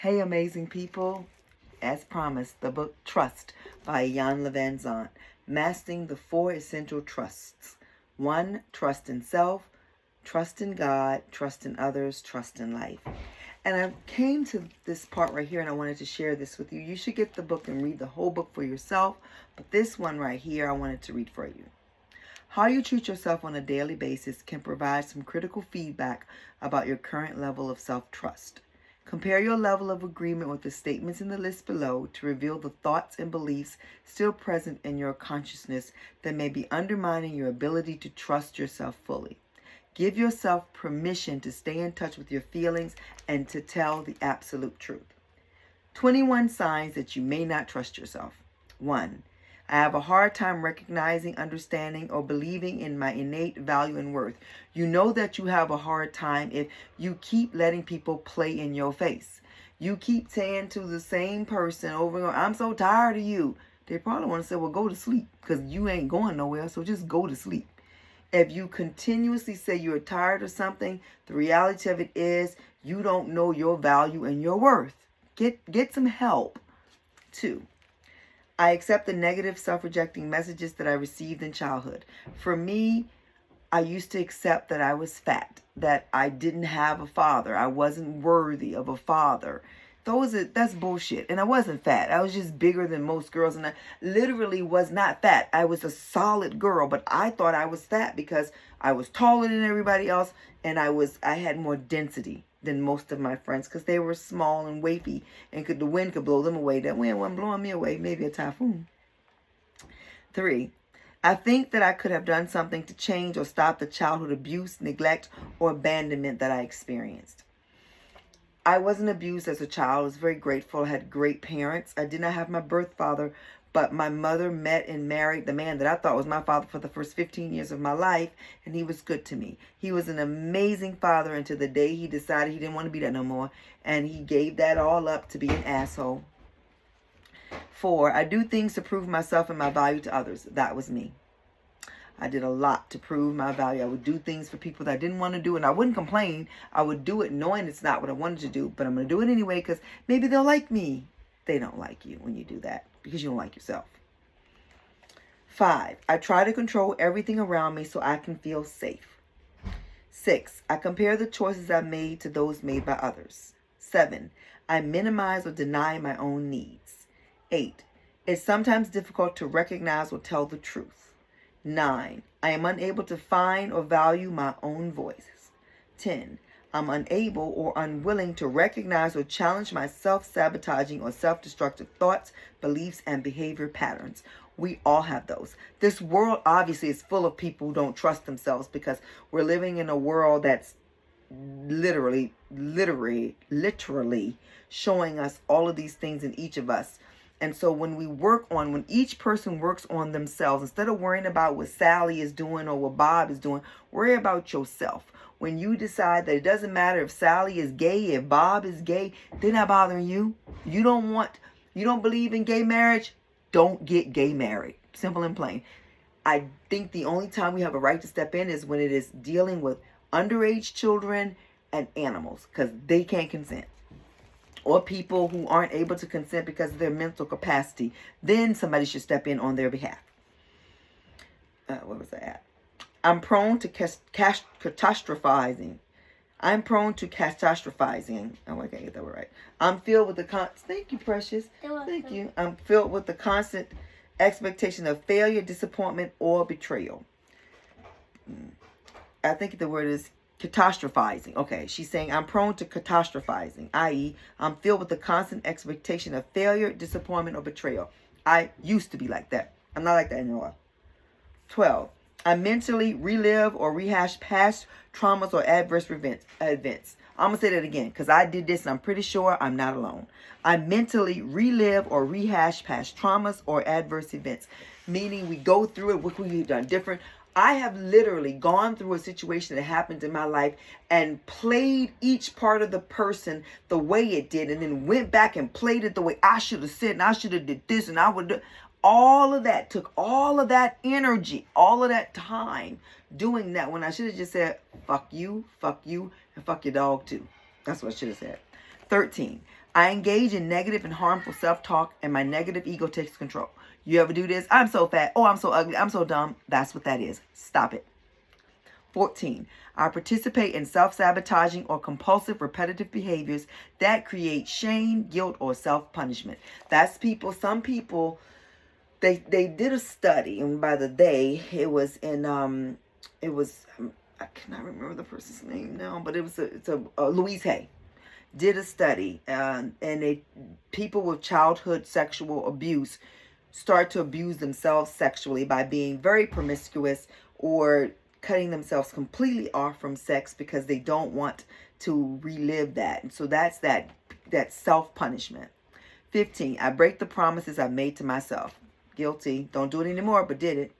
Hey, amazing people. As promised, the book Trust by Iyanla Vanzant. Mastering the 4 essential trusts. 1. Trust in self, trust in God, trust in others, trust in life. And I came to this part right here and I wanted to share this with you. You should get the book and read the whole book for yourself. But this one right here, I wanted to read for you. How you treat yourself on a daily basis can provide some critical feedback about your current level of self-trust. Compare your level of agreement with the statements in the list below to reveal the thoughts and beliefs still present in your consciousness that may be undermining your ability to trust yourself fully. Give yourself permission to stay in touch with your feelings and to tell the absolute truth. 21 signs that you may not trust yourself. 1. I have a hard time recognizing, understanding, or believing in my innate value and worth. You know that you have a hard time if you keep letting people play in your face. You keep saying to the same person over and over, I'm so tired of you. They probably want to say, well, go to sleep because you ain't going nowhere, so just go to sleep. If you continuously say you're tired of something, the reality of it is you don't know your value and your worth. Get some help. 2. I accept the negative self-rejecting messages that I received in childhood. For me, I used to accept that I was fat, that I didn't have a father, I wasn't worthy of a father. That's bullshit. And I wasn't fat. I was just bigger than most girls, and I literally was not fat. I was a solid girl, but I thought I was fat because I was taller than everybody else, and I had more density than most of my friends because they were small and wavy, and the wind could blow them away. That wind wasn't blowing me away, maybe a typhoon. 3. I think that I could have done something to change or stop the childhood abuse, neglect, or abandonment that I experienced. I wasn't abused as a child. I was very grateful. I had great parents. I did not have my birth father, but my mother met and married the man that I thought was my father for the first 15 years of my life, and he was good to me. He was an amazing father until the day he decided he didn't want to be that no more, and he gave that all up to be an asshole. 4. I do things to prove myself and my value to others. That was me. I did a lot to prove my value. I would do things for people that I didn't want to do, and I wouldn't complain. I would do it knowing it's not what I wanted to do, but I'm going to do it anyway because maybe they'll like me. They don't like you when you do that because you don't like yourself. 5. I try to control everything around me so I can feel safe. 6. I compare the choices I've made to those made by others. 7. I minimize or deny my own needs. 8. It's sometimes difficult to recognize or tell the truth. 9. I am unable to find or value my own voice. 10. I'm unable or unwilling to recognize or challenge my self-sabotaging or self-destructive thoughts, beliefs, and behavior patterns. We all have those. This world obviously is full of people who don't trust themselves because we're living in a world that's literally showing us all of these things in each of us. And so when each person works on themselves, instead of worrying about what Sally is doing or what Bob is doing, worry about yourself. When you decide that it doesn't matter if Sally is gay, if Bob is gay, they're not bothering you. You don't believe in gay marriage, don't get gay married. Simple and plain. I think the only time we have a right to step in is when it is dealing with underage children and animals because they can't consent. Or people who aren't able to consent because of their mental capacity. Then somebody should step in on their behalf. Where was I at? I'm prone to catastrophizing. I'm prone to catastrophizing. Oh, I can't get that word right. I'm filled with thank you, precious. Thank you. I'm filled with the constant expectation of failure, disappointment, or betrayal. I think the word is catastrophizing. Okay, she's saying I'm prone to catastrophizing, i.e., I'm filled with the constant expectation of failure, disappointment, or betrayal. I used to be like that. I'm not like that anymore. 12. I mentally relive or rehash past traumas or adverse events. I'm going to say that again because I did this and I'm pretty sure I'm not alone. I mentally relive or rehash past traumas or adverse events, meaning we go through it, what we've done different. I have literally gone through a situation that happened in my life and played each part of the person the way it did and then went back and played it the way I should have said and I should have did this and I would do. All of that took all of that energy, all of that time doing that when I should have just said, fuck you, and fuck your dog too. That's what I should have said. 13. I engage in negative and harmful self-talk, and my negative ego takes control. You ever do this? I'm so fat. Oh, I'm so ugly. I'm so dumb. That's what that is. Stop it. 14. I participate in self-sabotaging or compulsive repetitive behaviors that create shame, guilt, or self-punishment. That's people, some people, they did a study, and by the they, it was in, I cannot remember the person's name now, but it's a Louise Hay did a study, and people with childhood sexual abuse start to abuse themselves sexually by being very promiscuous or cutting themselves completely off from sex because they don't want to relive that. And so that's that self-punishment. 15, I break the promises I've made to myself. Guilty. Don't do it anymore, but did it.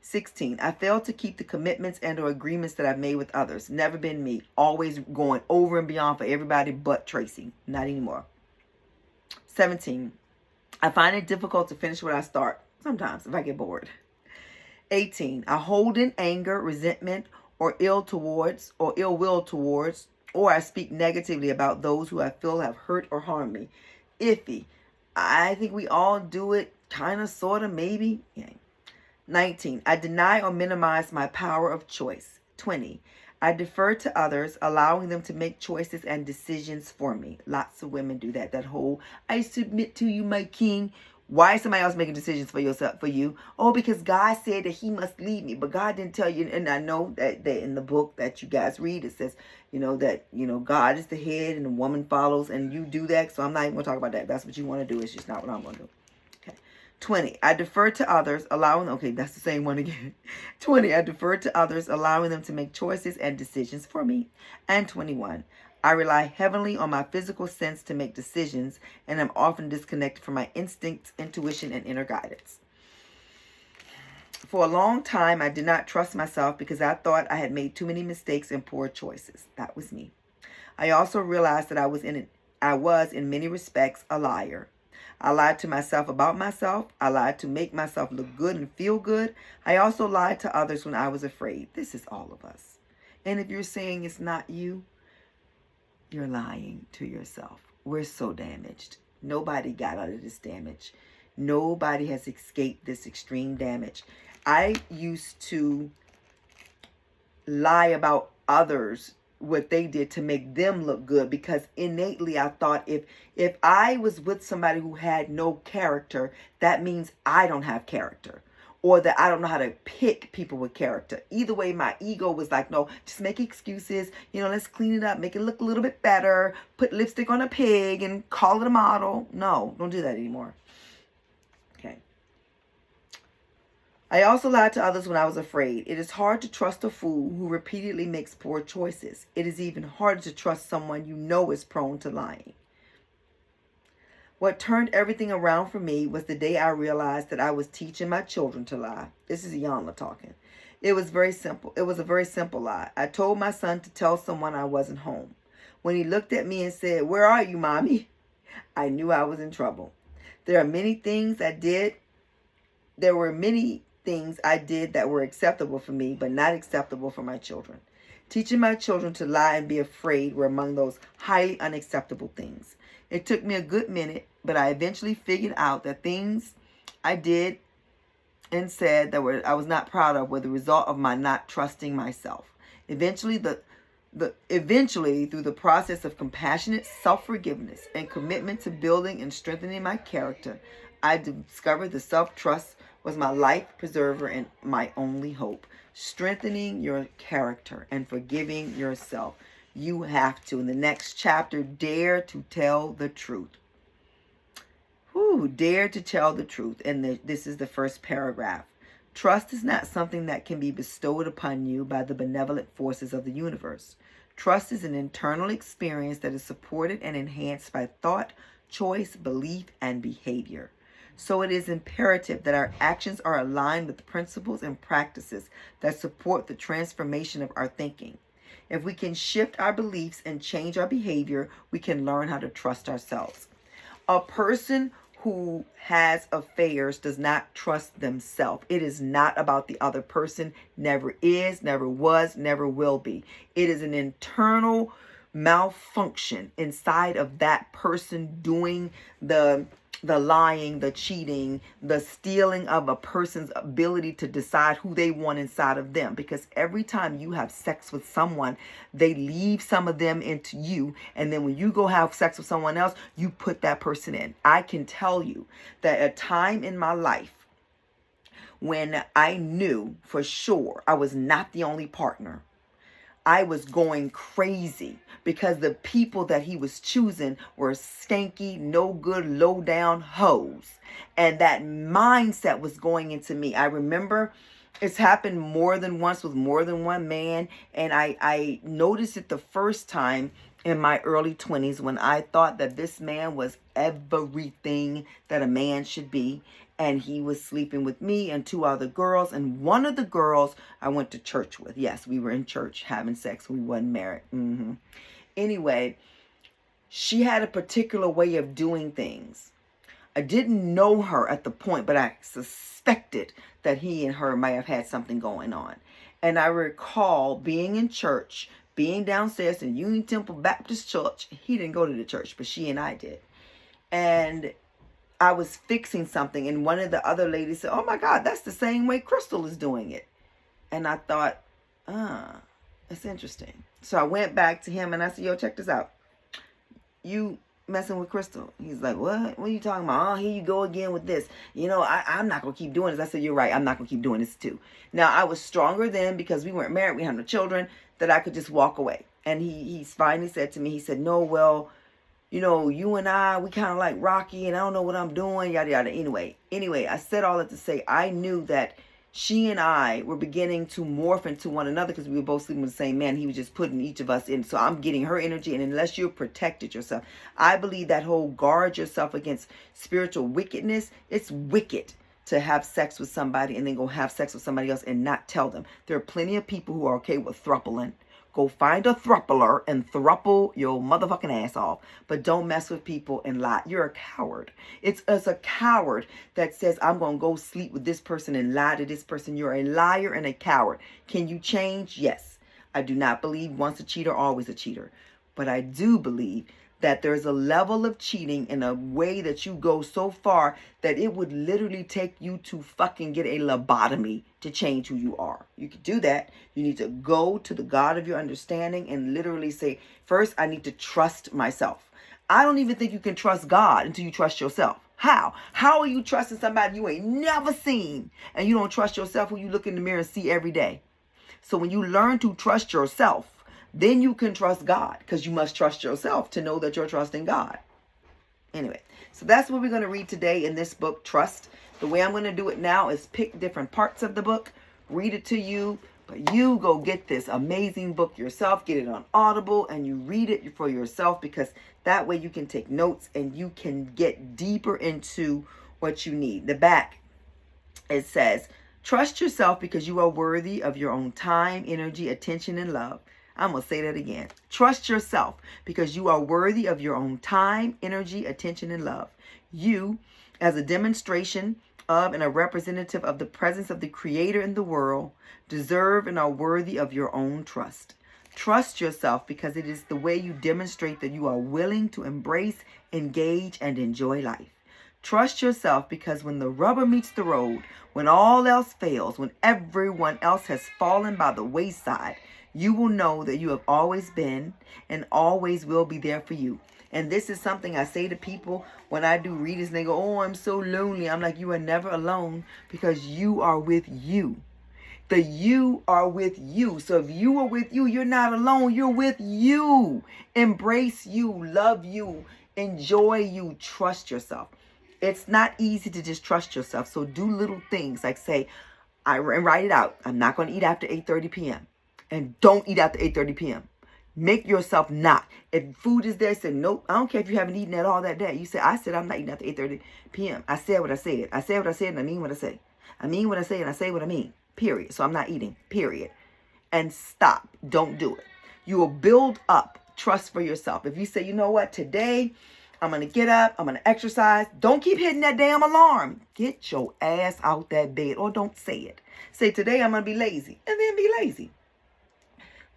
16, I fail to keep the commitments and or agreements that I've made with others. Never been me. Always going over and beyond for everybody but Tracy. Not anymore. 17, I find it difficult to finish what I start. Sometimes if I get bored. 18, I hold in anger, resentment, or ill will towards, or I speak negatively about those who I feel have hurt or harmed me. Iffy. I think we all do it, kind of, sort of, maybe. Yeah. 19, I deny or minimize my power of choice. 20, I defer to others, allowing them to make choices and decisions for me. Lots of women do that. That whole, I submit to you, my king. Why is somebody else making decisions for you? Oh, because God said that he must lead me, but God didn't tell you. And I know that in the book that you guys read, it says, that, God is the head and the woman follows, and you do that. So I'm not even going to talk about that. If that's what you want to do. It's just not what I'm going to do. 20, I defer to others, that's the same one again. 20, I defer to others, allowing them to make choices and decisions for me. And 21, I rely heavily on my physical sense to make decisions, and I'm often disconnected from my instincts, intuition, and inner guidance. For a long time, I did not trust myself because I thought I had made too many mistakes and poor choices. That was me. I also realized that I was in many respects a liar. I lied to myself about myself. I lied to make myself look good and feel good. I also lied to others when I was afraid. This is all of us. And if you're saying it's not you, you're lying to yourself. We're so damaged. Nobody got out of this damage. Nobody has escaped this extreme damage. I used to lie about others, what they did to make them look good, because innately I thought if I was with somebody who had no character, that means I don't have character, or that I don't know how to pick people with character. Either way, my ego was like, no, just make excuses. Let's clean it up, make it look a little bit better, put lipstick on a pig and call it a model. No, don't do that anymore. Okay. I also lied to others when I was afraid. It is hard to trust a fool who repeatedly makes poor choices. It is even harder to trust someone you know is prone to lying. What turned everything around for me was the day I realized that I was teaching my children to lie. This is Iyanla talking. It was very simple. It was a very simple lie. I told my son to tell someone I wasn't home. When he looked at me and said, "Where are you, Mommy?" I knew I was in trouble. There were many things I did that were acceptable for me, but not acceptable for my children. Teaching my children to lie and be afraid were among those highly unacceptable things. It took me a good minute, but I eventually figured out that things I did and said that I was not proud of were the result of my not trusting myself. Eventually, through the process of compassionate self-forgiveness and commitment to building and strengthening my character, I discovered that self-trust was my life preserver and my only hope. Strengthening your character and forgiving yourself. You have to, in the next chapter, dare to tell the truth. Dare to tell the truth. And this is the first paragraph. Trust is not something that can be bestowed upon you by the benevolent forces of the universe. Trust is an internal experience that is supported and enhanced by thought, choice, belief, and behavior. So it is imperative that our actions are aligned with principles and practices that support the transformation of our thinking. If we can shift our beliefs and change our behavior, we can learn how to trust ourselves. A person who has affairs does not trust themselves. It is not about the other person. Never is, never was, never will be. It is an internal malfunction inside of that person doing the lying, the cheating, the stealing of a person's ability to decide who they want inside of them. Because every time you have sex with someone, they leave some of them into you. And then when you go have sex with someone else, you put that person in. I can tell you that a time in my life when I knew for sure I was not the only partner, I was going crazy because the people that he was choosing were skanky, no good, low down hoes. And that mindset was going into me. I remember it's happened more than once with more than one man. And I noticed it the first time in my early 20s when I thought that this man was everything that a man should be. And he was sleeping with me and two other girls. And one of the girls I went to church with. Yes, we were in church having sex. We wasn't married. Anyway, she had a particular way of doing things. I didn't know her at the point, but I suspected that he and her might have had something going on. And I recall being in church, being downstairs in Union Temple Baptist Church. He didn't go to the church, but she and I did. And I was fixing something, and one of the other ladies said, "Oh my God, that's the same way Crystal is doing it." And I thought, that's interesting. So I went back to him and I said, "Yo, check this out. You messing with Crystal?" He's like, "What? What are you talking about? Oh, here you go again with this. You know, I'm not going to keep doing this." I said, "You're right. I'm not going to keep doing this too." Now, I was stronger then because we weren't married. We had no children, that I could just walk away. And he finally said to me, he said, "No, well, you know, you and I, we kind of like Rocky, and I don't know what I'm doing, yada, yada." Anyway, I said all that to say I knew that she and I were beginning to morph into one another because we were both sleeping with the same man. He was just putting each of us in. So I'm getting her energy. And unless you're protected yourself, I believe that whole guard yourself against spiritual wickedness, it's wicked to have sex with somebody and then go have sex with somebody else and not tell them. There are plenty of people who are okay with thrupling. Go find a thrupler and thruple your motherfucking ass off. But don't mess with people and lie. You're a coward. It's a coward that says, "I'm going to go sleep with this person and lie to this person." You're a liar and a coward. Can you change? Yes. I do not believe once a cheater, always a cheater. But I do believe that there's a level of cheating in a way that you go so far that it would literally take you to fucking get a lobotomy to change who you are. You can do that. You need to go to the God of your understanding and literally say, first, I need to trust myself. I don't even think you can trust God until you trust yourself. How? How are you trusting somebody you ain't never seen and you don't trust yourself who you look in the mirror and see every day? So when you learn to trust yourself, then you can trust God, because you must trust yourself to know that you're trusting God. Anyway, so that's what we're going to read today in this book, Trust. The way I'm going to do it now is pick different parts of the book, read it to you, but you go get this amazing book yourself, get it on Audible, and you read it for yourself, because that way you can take notes and you can get deeper into what you need. The back, it says, "Trust yourself because you are worthy of your own time, energy, attention, and love." I'm going to say that again. Trust yourself because you are worthy of your own time, energy, attention, and love. You, as a demonstration of and a representative of the presence of the Creator in the world, deserve and are worthy of your own trust. Trust yourself because it is the way you demonstrate that you are willing to embrace, engage, and enjoy life. Trust yourself because when the rubber meets the road, when all else fails, when everyone else has fallen by the wayside, you will know that you have always been and always will be there for you. And this is something I say to people when I do readings and they go, "Oh, I'm so lonely." I'm like, you are never alone because you are with you. The you are with you. So if you are with you, you're not alone. You're with you. Embrace you. Love you. Enjoy you. Trust yourself. It's not easy to just trust yourself. So do little things like say, I write it out. I'm not going to eat after 8:30 p.m. And don't eat after 8:30 p.m. Make yourself not. If food is there, say, "Nope, I don't care if you haven't eaten at all that day." You say, "I said I'm not eating after 8:30 p.m. I said what I said. I said what I said and I mean what I say. I mean what I say and I say what I mean. Period. So I'm not eating. Period." And stop. Don't do it. You will build up trust for yourself. If you say, "You know what, today I'm going to get up, I'm going to exercise." Don't keep hitting that damn alarm. Get your ass out that bed, or don't say it. Say, "Today I'm going to be lazy," and then be lazy.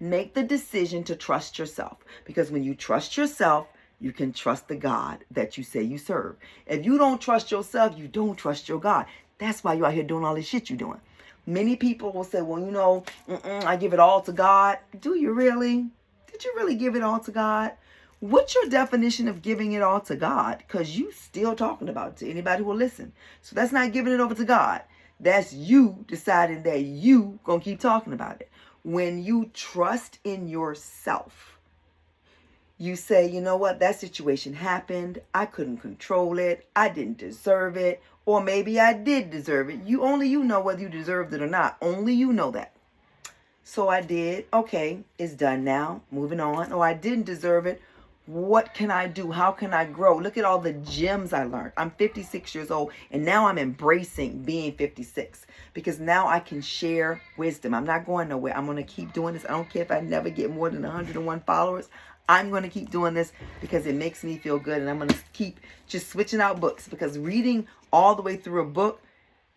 Make the decision to trust yourself. Because when you trust yourself, you can trust the God that you say you serve. If you don't trust yourself, you don't trust your God. That's why you're out here doing all this shit you're doing. Many people will say, well, you know, I give it all to God. Do you really? Did you really give it all to God? What's your definition of giving it all to God? Because you still talking about it to anybody who will listen. So that's not giving it over to God. That's you deciding that you gonna keep talking about it. When you trust in yourself, you say, you know what, that situation happened. I couldn't control it. I didn't deserve it. Or maybe I did deserve it. Only you know whether you deserved it or not. Only you know that. So I did. Okay, it's done now. Moving on. Or I didn't deserve it. What can I do? How can I grow? Look at all the gems I learned. I'm 56 years old, and now I'm embracing being 56 because now I can share wisdom. I'm not going nowhere. I'm going to keep doing this. I don't care if I never get more than 101 followers. I'm going to keep doing this because it makes me feel good, and I'm going to keep just switching out books because reading all the way through a book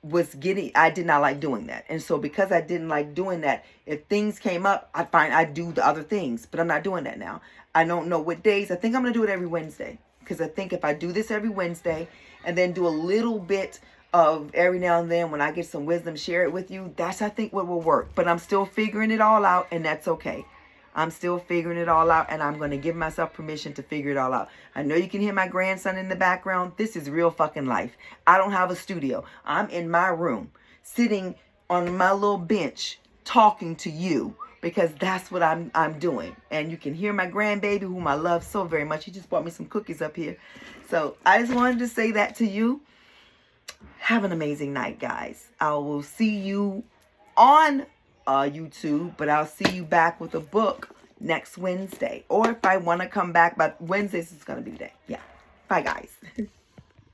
I did not like doing that. And so because I didn't like doing that, if things came up, I do the other things, but I'm not doing that now. I don't know what days. I think I'm going to do it every Wednesday because I think if I do this every Wednesday and then do a little bit of every now and then when I get some wisdom, share it with you, that's, I think, what will work. But I'm still figuring it all out, and that's okay. I'm still figuring it all out, and I'm going to give myself permission to figure it all out. I know you can hear my grandson in the background. This is real fucking life. I don't have a studio. I'm in my room, sitting on my little bench, talking to you, because that's what I'm doing. And you can hear my grandbaby, whom I love so very much. He just brought me some cookies up here. So I just wanted to say that to you. Have an amazing night, guys. I will see you on YouTube, but I'll see you back with a book next Wednesday. Or if I want to come back, but Wednesdays is going to be the day. Yeah. Bye, guys.